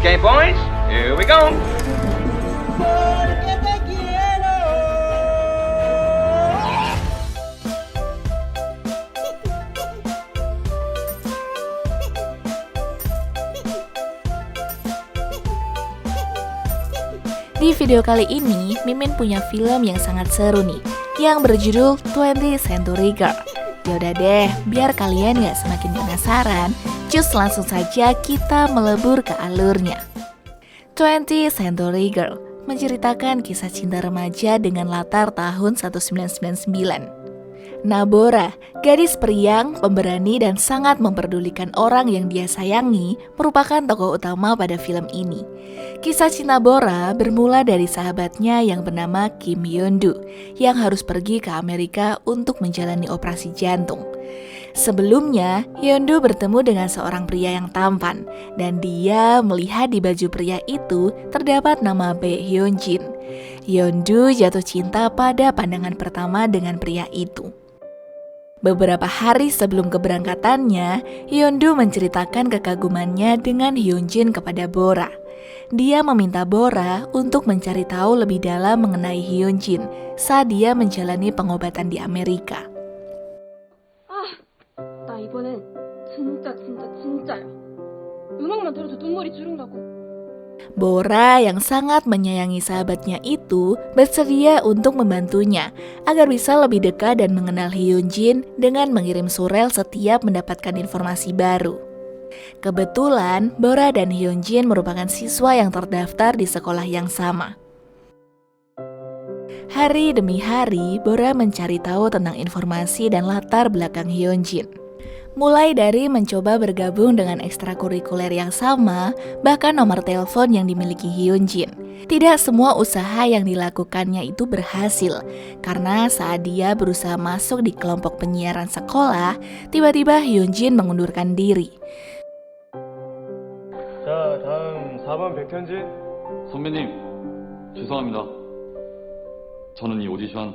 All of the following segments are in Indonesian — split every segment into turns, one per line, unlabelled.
Okay, boys, here we go.
Di video kali ini, Mimin punya film yang sangat seru nih, yang berjudul 20th Century Girl. Yaudah deh, biar kalian gak semakin penasaran, cus langsung saja kita melebur ke alurnya. 20th Century Girl menceritakan kisah cinta remaja dengan latar tahun 1999. Nabora, gadis periang, pemberani, dan sangat memperdulikan orang yang dia sayangi, merupakan tokoh utama pada film ini. Kisah cinta Bora bermula dari sahabatnya yang bernama Kim Hyun-doo yang harus pergi ke Amerika untuk menjalani operasi jantung. Sebelumnya, Hyun-doo bertemu dengan seorang pria yang tampan, dan dia melihat di baju pria itu terdapat nama Bae Hyun-jin. Hyun-doo jatuh cinta pada pandangan pertama dengan pria itu. Beberapa hari sebelum keberangkatannya, Hyun-doo menceritakan kekagumannya dengan Hyun-jin kepada Bora. Dia meminta Bora untuk mencari tahu lebih dalam mengenai Hyun-jin saat dia menjalani pengobatan di Amerika.
나 이번엔 진짜야. 음악만 들어도 눈물이 주른다고.
Bora yang sangat menyayangi sahabatnya itu bersedia untuk membantunya agar bisa lebih dekat dan mengenal Hyun-jin dengan mengirim surel setiap mendapatkan informasi baru. Kebetulan, Bora dan Hyun-jin merupakan siswa yang terdaftar di sekolah yang sama. Hari demi hari, Bora mencari tahu tentang informasi dan latar belakang Hyun-jin. Mulai dari mencoba bergabung dengan ekstrakurikuler yang sama, bahkan nomor telepon yang dimiliki Hyun-jin. Tidak semua usaha yang dilakukannya itu berhasil, karena saat dia berusaha masuk di kelompok penyiaran sekolah, tiba-tiba Hyun-jin mengundurkan diri.
자, 다음 4번 백현진.
선배님, 죄송합니다. 저는 이 오디션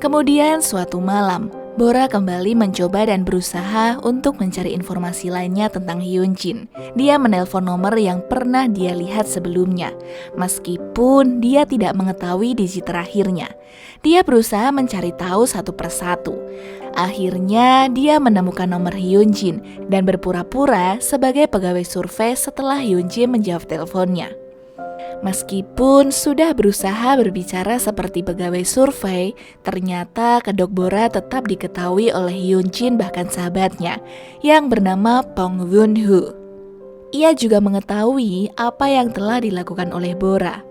Kemudian suatu malam, Bora kembali mencoba dan berusaha untuk mencari informasi lainnya tentang Hyun-jin. Dia menelpon nomor yang pernah dia lihat sebelumnya, meskipun dia tidak mengetahui digit terakhirnya. Dia berusaha mencari tahu satu persatu. Akhirnya, dia menemukan nomor Hyun-jin dan berpura-pura sebagai pegawai survei setelah Hyun-jin menjawab teleponnya. Meskipun sudah berusaha berbicara seperti pegawai survei, ternyata kedok Bora tetap diketahui oleh Hyun-jin bahkan sahabatnya yang bernama Pong Won-ho. Ia juga mengetahui apa yang telah dilakukan oleh Bora.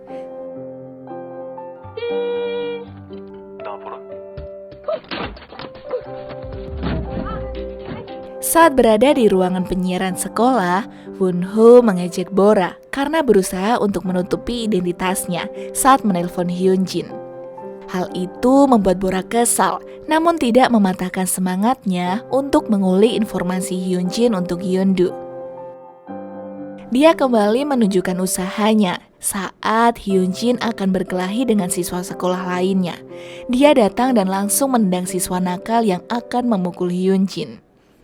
Saat berada di ruangan penyiaran sekolah, Won-ho mengejek Bora karena berusaha untuk menutupi identitasnya saat menelpon Hyun-jin. Hal itu membuat Bora kesal, namun tidak mematahkan semangatnya untuk mengulik informasi Hyun-jin untuk Hyun-doo. Dia kembali menunjukkan usahanya saat Hyun-jin akan berkelahi dengan siswa sekolah lainnya. Dia datang dan langsung menendang siswa nakal yang akan memukul Hyun-jin.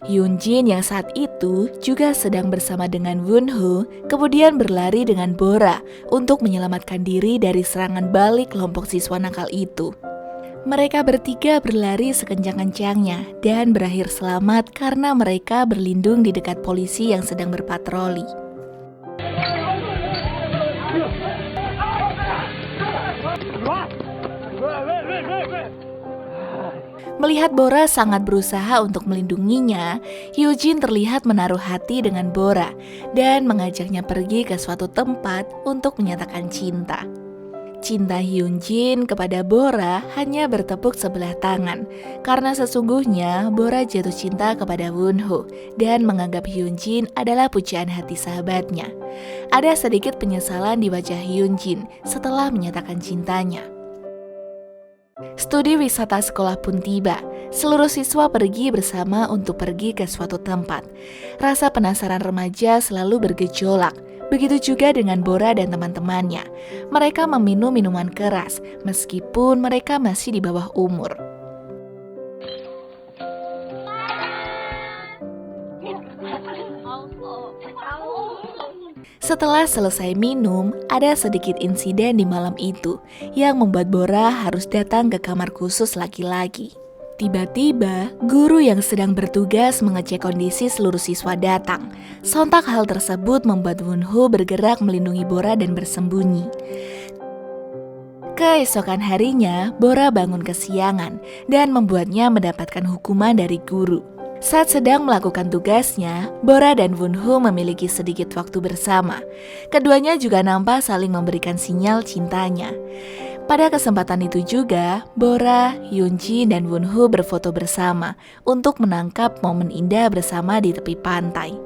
Hyun-jin yang saat itu juga sedang bersama dengan Won-ho kemudian berlari dengan Bora untuk menyelamatkan diri dari serangan balik kelompok siswa nakal itu. Mereka bertiga berlari sekencang-kencangnya dan berakhir selamat karena mereka berlindung di dekat polisi yang sedang berpatroli. Melihat Bora sangat berusaha untuk melindunginya, Hyun-jin terlihat menaruh hati dengan Bora dan mengajaknya pergi ke suatu tempat untuk menyatakan cinta. Cinta Hyun-jin kepada Bora hanya bertepuk sebelah tangan, karena sesungguhnya Bora jatuh cinta kepada Won-ho dan menganggap Hyun-jin adalah pujaan hati sahabatnya. Ada sedikit penyesalan di wajah Hyun-jin setelah menyatakan cintanya. Studi wisata sekolah pun tiba. Seluruh siswa pergi bersama untuk pergi ke suatu tempat. Rasa penasaran remaja selalu bergejolak. Begitu juga dengan Bora dan teman-temannya. Mereka meminum minuman keras, meskipun mereka masih di bawah umur. Setelah selesai minum, ada sedikit insiden di malam itu yang membuat Bora harus datang ke kamar khusus laki-laki. Tiba-tiba, guru yang sedang bertugas mengecek kondisi seluruh siswa datang. Sontak hal tersebut membuat Wonho bergerak melindungi Bora dan bersembunyi. Keesokan harinya, Bora bangun kesiangan dan membuatnya mendapatkan hukuman dari guru. Saat sedang melakukan tugasnya, Bora dan Wonho memiliki sedikit waktu bersama. Keduanya juga nampak saling memberikan sinyal cintanya. Pada kesempatan itu juga, Bora, Hyunjin, dan Wonho berfoto bersama untuk menangkap momen indah bersama di tepi pantai.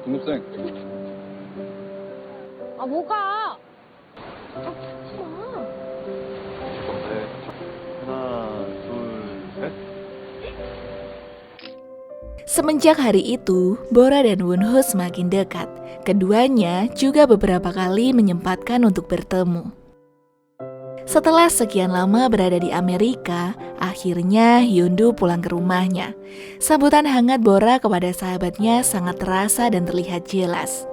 동급생,
아, 뭐가? 아, 붙지 마.
하나, 둘, 셋.
Semenjak hari itu, Bora dan Wonho semakin dekat. Keduanya juga beberapa kali menyempatkan untuk bertemu. Setelah sekian lama berada di Amerika, akhirnya Hyundu pulang ke rumahnya. Sambutan hangat Bora kepada sahabatnya sangat terasa dan terlihat jelas.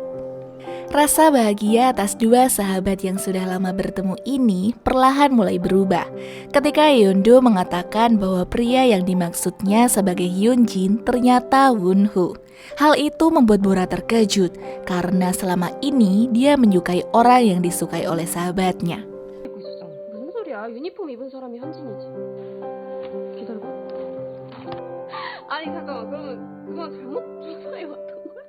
Rasa bahagia atas dua sahabat yang sudah lama bertemu ini perlahan mulai berubah ketika Hyundu mengatakan bahwa pria yang dimaksudnya sebagai Hyunjin ternyata Wonho. Hal itu membuat Bora terkejut karena selama ini dia menyukai orang yang disukai oleh sahabatnya.
입고 있었잖아. 무슨 소리야? 유니폼 입은 사람이 현진이지. 기다려봐. 아니 잠깐만, 그러면 그건 잘못 조사해왔던 거야?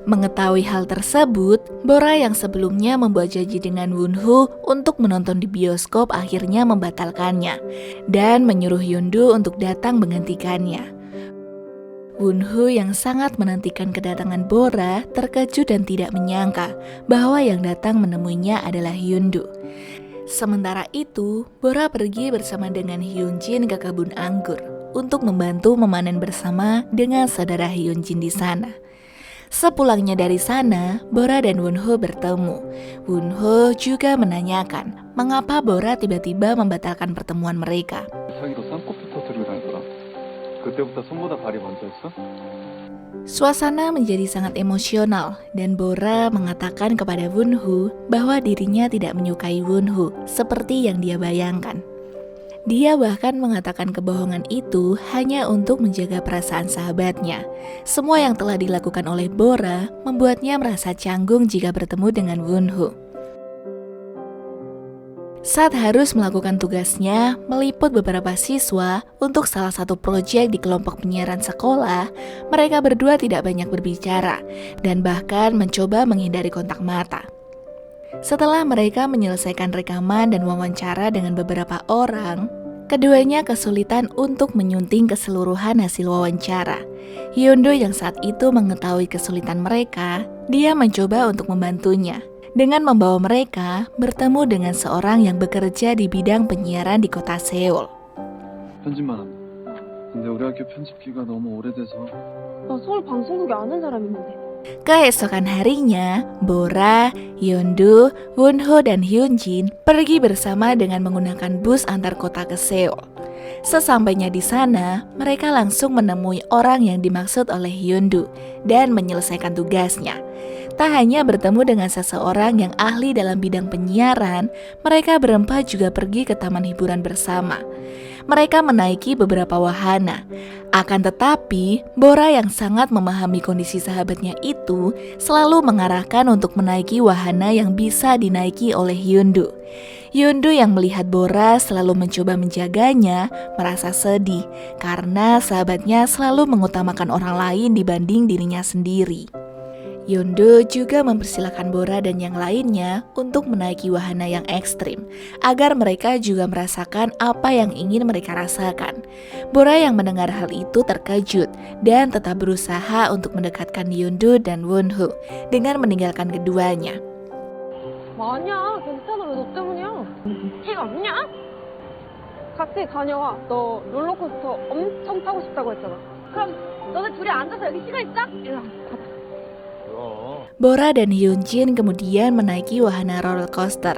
Mengetahui hal tersebut, Bora yang sebelumnya membuat janji dengan Wonho untuk menonton di bioskop akhirnya membatalkannya dan menyuruh Hyundu untuk datang menggantikannya. Wonho yang sangat menantikan kedatangan Bora terkejut dan tidak menyangka bahwa yang datang menemuinya adalah Hyundu. Sementara itu, Bora pergi bersama dengan Hyunjin ke kebun anggur untuk membantu memanen bersama dengan saudara Hyunjin di sana. Sepulangnya dari sana, Bora dan Wonho bertemu. Wonho juga menanyakan mengapa Bora tiba-tiba membatalkan pertemuan mereka.
자기도 쌍꺼풀 터뜨리고 다녔더라. 그때부터 손보다 발이 먼저였어?
Suasana menjadi sangat emosional dan Bora mengatakan kepada Wonho bahwa dirinya tidak menyukai Wonho seperti yang dia bayangkan. Dia bahkan mengatakan kebohongan itu hanya untuk menjaga perasaan sahabatnya. Semua yang telah dilakukan oleh Bora membuatnya merasa canggung jika bertemu dengan Wonho. Saat harus melakukan tugasnya meliput beberapa siswa untuk salah satu proyek di kelompok penyiaran sekolah, mereka berdua tidak banyak berbicara dan bahkan mencoba menghindari kontak mata. Setelah mereka menyelesaikan rekaman dan wawancara dengan beberapa orang, keduanya kesulitan untuk menyunting keseluruhan hasil wawancara. Hyundu yang saat itu mengetahui kesulitan mereka, dia mencoba untuk membantunya dengan membawa mereka bertemu dengan seorang yang bekerja di bidang penyiaran di kota Seoul.
편집만 합니다. 근데 우리 학교 편집기가 너무 오래돼서
나 서울 방송국에 아는 사람 있는데.
Keesokan harinya, Bora, Hyundu, Wonho, dan Hyunjin pergi bersama dengan menggunakan bus antar kota ke Seoul. Sesampainya di sana, mereka langsung menemui orang yang dimaksud oleh Hyundu dan menyelesaikan tugasnya. Tak hanya bertemu dengan seseorang yang ahli dalam bidang penyiaran, mereka berempat juga pergi ke taman hiburan bersama. Mereka menaiki beberapa wahana. Akan tetapi, Bora yang sangat memahami kondisi sahabatnya itu selalu mengarahkan untuk menaiki wahana yang bisa dinaiki oleh Hyundu. Hyundu yang melihat Bora selalu mencoba menjaganya merasa sedih karena sahabatnya selalu mengutamakan orang lain dibanding dirinya sendiri. Hyundu juga mempersilahkan Bora dan yang lainnya untuk menaiki wahana yang ekstrim, agar mereka juga merasakan apa yang ingin mereka rasakan. Bora yang mendengar hal itu terkejut dan tetap berusaha untuk mendekatkan Hyundu dan Wonho dengan meninggalkan keduanya.
아니야, 괜찮아. 왜 너 때문이야? 해가 없냐? 같이 다녀와. 너 롤러코스터 엄청 타고 싶다고 했잖아. 그럼 너네 둘이 앉아서 여기 시간 있자? 일로 와, 가자.
그럼.
Bora dan Hyunjin kemudian menaiki wahana roller coaster.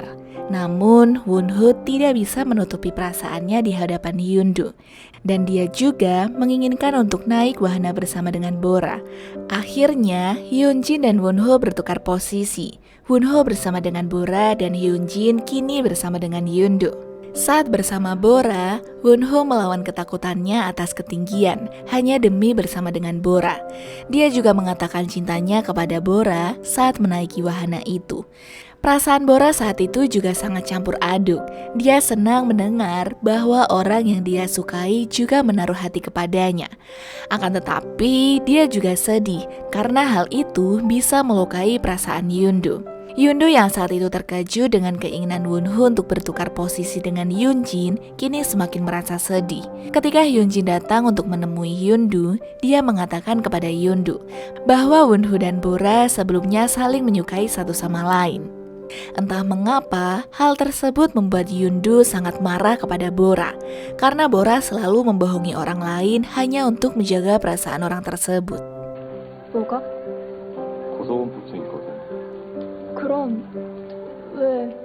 Namun, Won-ho tidak bisa menutupi perasaannya di hadapan Hyun-do. Dan dia juga menginginkan untuk naik wahana bersama dengan Bora. Akhirnya, Hyun-jin dan Won-ho bertukar posisi. Won-ho bersama dengan Bora dan Hyun-jin kini bersama dengan Hyun-do. Saat bersama Bora, Won-ho melawan ketakutannya atas ketinggian hanya demi bersama dengan Bora. Dia juga mengatakan cintanya kepada Bora saat menaiki wahana itu. Perasaan Bora saat itu juga sangat campur aduk. Dia senang mendengar bahwa orang yang dia sukai juga menaruh hati kepadanya. Akan tetapi, dia juga sedih karena hal itu bisa melukai perasaan Hyun-do. Hyun-do yang saat itu terkejut dengan keinginan Won-ho untuk bertukar posisi dengan Hyun-jin kini semakin merasa sedih. Ketika Hyun-jin datang untuk menemui Hyun-do, dia mengatakan kepada Hyun-do bahwa Won-ho dan Bora sebelumnya saling menyukai satu sama lain. Entah mengapa, hal tersebut membuat Hyun-do sangat marah kepada Bora karena Bora selalu membohongi orang lain hanya untuk menjaga perasaan orang tersebut.
뭐가?
고소공포증 있거든.
그럼 왜?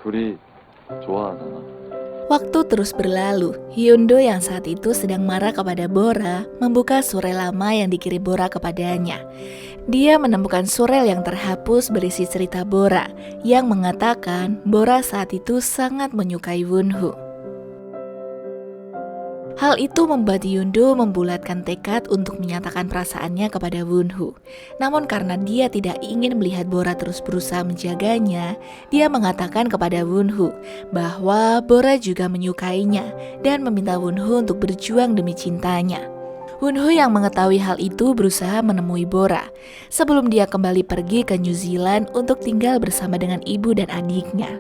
둘이 좋아하잖아.
Waktu terus berlalu, Hyun-do yang saat itu sedang marah kepada Bora membuka surel lama yang dikirim Bora kepadanya. Dia menemukan surel yang terhapus berisi cerita Bora yang mengatakan Bora saat itu sangat menyukai Won-ho. Hal itu membuat Hyun-do membulatkan tekad untuk menyatakan perasaannya kepada Won-ho. Namun karena dia tidak ingin melihat Bora terus berusaha menjaganya, dia mengatakan kepada Won-ho bahwa Bora juga menyukainya dan meminta Won-ho untuk berjuang demi cintanya. Won-ho yang mengetahui hal itu berusaha menemui Bora sebelum dia kembali pergi ke New Zealand untuk tinggal bersama dengan ibu dan adiknya.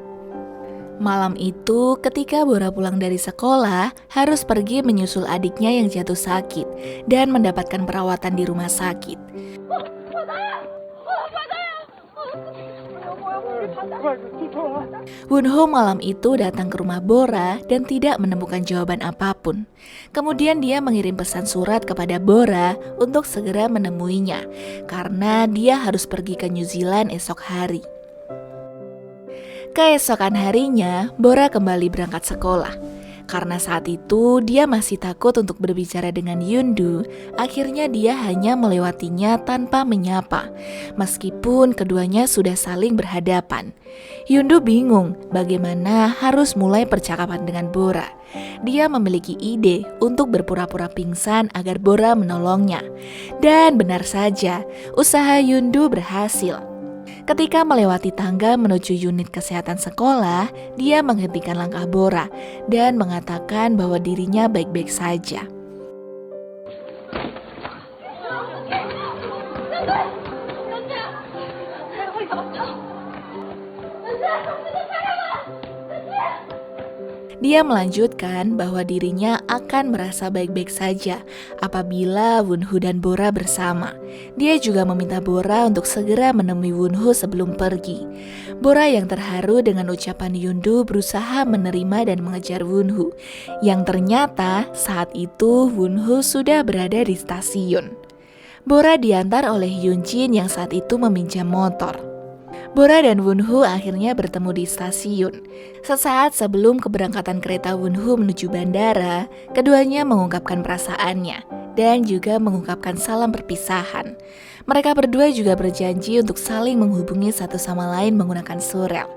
Malam itu, ketika Bora pulang dari sekolah, harus pergi menyusul adiknya yang jatuh sakit dan mendapatkan perawatan di rumah sakit. Won-ho malam itu datang ke rumah Bora dan tidak menemukan jawaban apapun. Kemudian dia mengirim pesan surat kepada Bora untuk segera menemuinya karena dia harus pergi ke New Zealand esok hari. Keesokan harinya, Bora kembali berangkat sekolah. Karena saat itu dia masih takut untuk berbicara dengan Hyun-do, akhirnya dia hanya melewatinya tanpa menyapa, meskipun keduanya sudah saling berhadapan. Hyun-do bingung bagaimana harus mulai percakapan dengan Bora. Dia memiliki ide untuk berpura-pura pingsan agar Bora menolongnya. Dan benar saja, usaha Hyun-do berhasil. Ketika melewati tangga menuju unit kesehatan sekolah, dia menghentikan langkah Bora dan mengatakan bahwa dirinya baik-baik saja. Dia melanjutkan bahwa dirinya akan merasa baik-baik saja apabila Won-ho dan Bora bersama. Dia juga meminta Bora untuk segera menemui Won-ho sebelum pergi. Bora yang terharu dengan ucapan Hyun-do berusaha menerima dan mengejar Won-ho, yang ternyata saat itu Won-ho sudah berada di stasiun. Bora diantar oleh Hyun-jin yang saat itu meminjam motor. Bora dan Won-ho akhirnya bertemu di stasiun. Sesaat sebelum keberangkatan kereta Won-ho menuju bandara, keduanya mengungkapkan perasaannya dan juga mengungkapkan salam perpisahan. Mereka berdua juga berjanji untuk saling menghubungi satu sama lain menggunakan surel.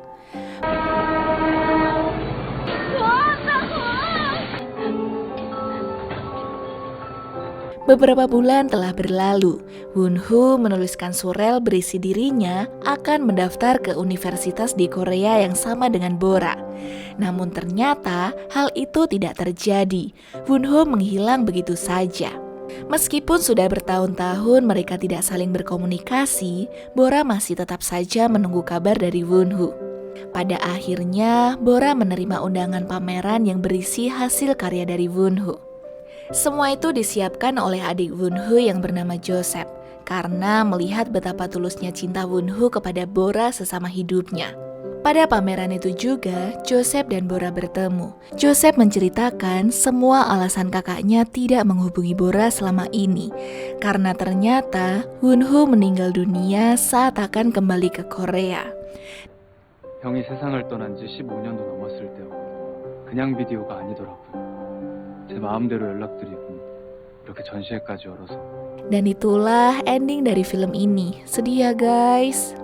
Beberapa bulan telah berlalu, Won-ho menuliskan surel berisi dirinya akan mendaftar ke universitas di Korea yang sama dengan Bora. Namun ternyata hal itu tidak terjadi. Won-ho menghilang begitu saja. Meskipun sudah bertahun-tahun mereka tidak saling berkomunikasi, Bora masih tetap saja menunggu kabar dari Won-ho. Pada akhirnya, Bora menerima undangan pameran yang berisi hasil karya dari Won-ho. Semua itu disiapkan oleh adik Won-ho yang bernama Joseph karena melihat betapa tulusnya cinta Won-ho kepada Bora sesama hidupnya. Pada pameran itu juga, Joseph dan Bora bertemu. Joseph menceritakan semua alasan kakaknya tidak menghubungi Bora selama ini karena ternyata Won-ho meninggal dunia saat akan kembali ke Korea.
형이 세상을 떠난 지 15년도 넘었을 때였고 그냥 비디오가 아니더라고요. 제 마음대로 연락드리고 이렇게 전시회까지 열어서
Dan itulah ending dari film ini. Sedih ya guys.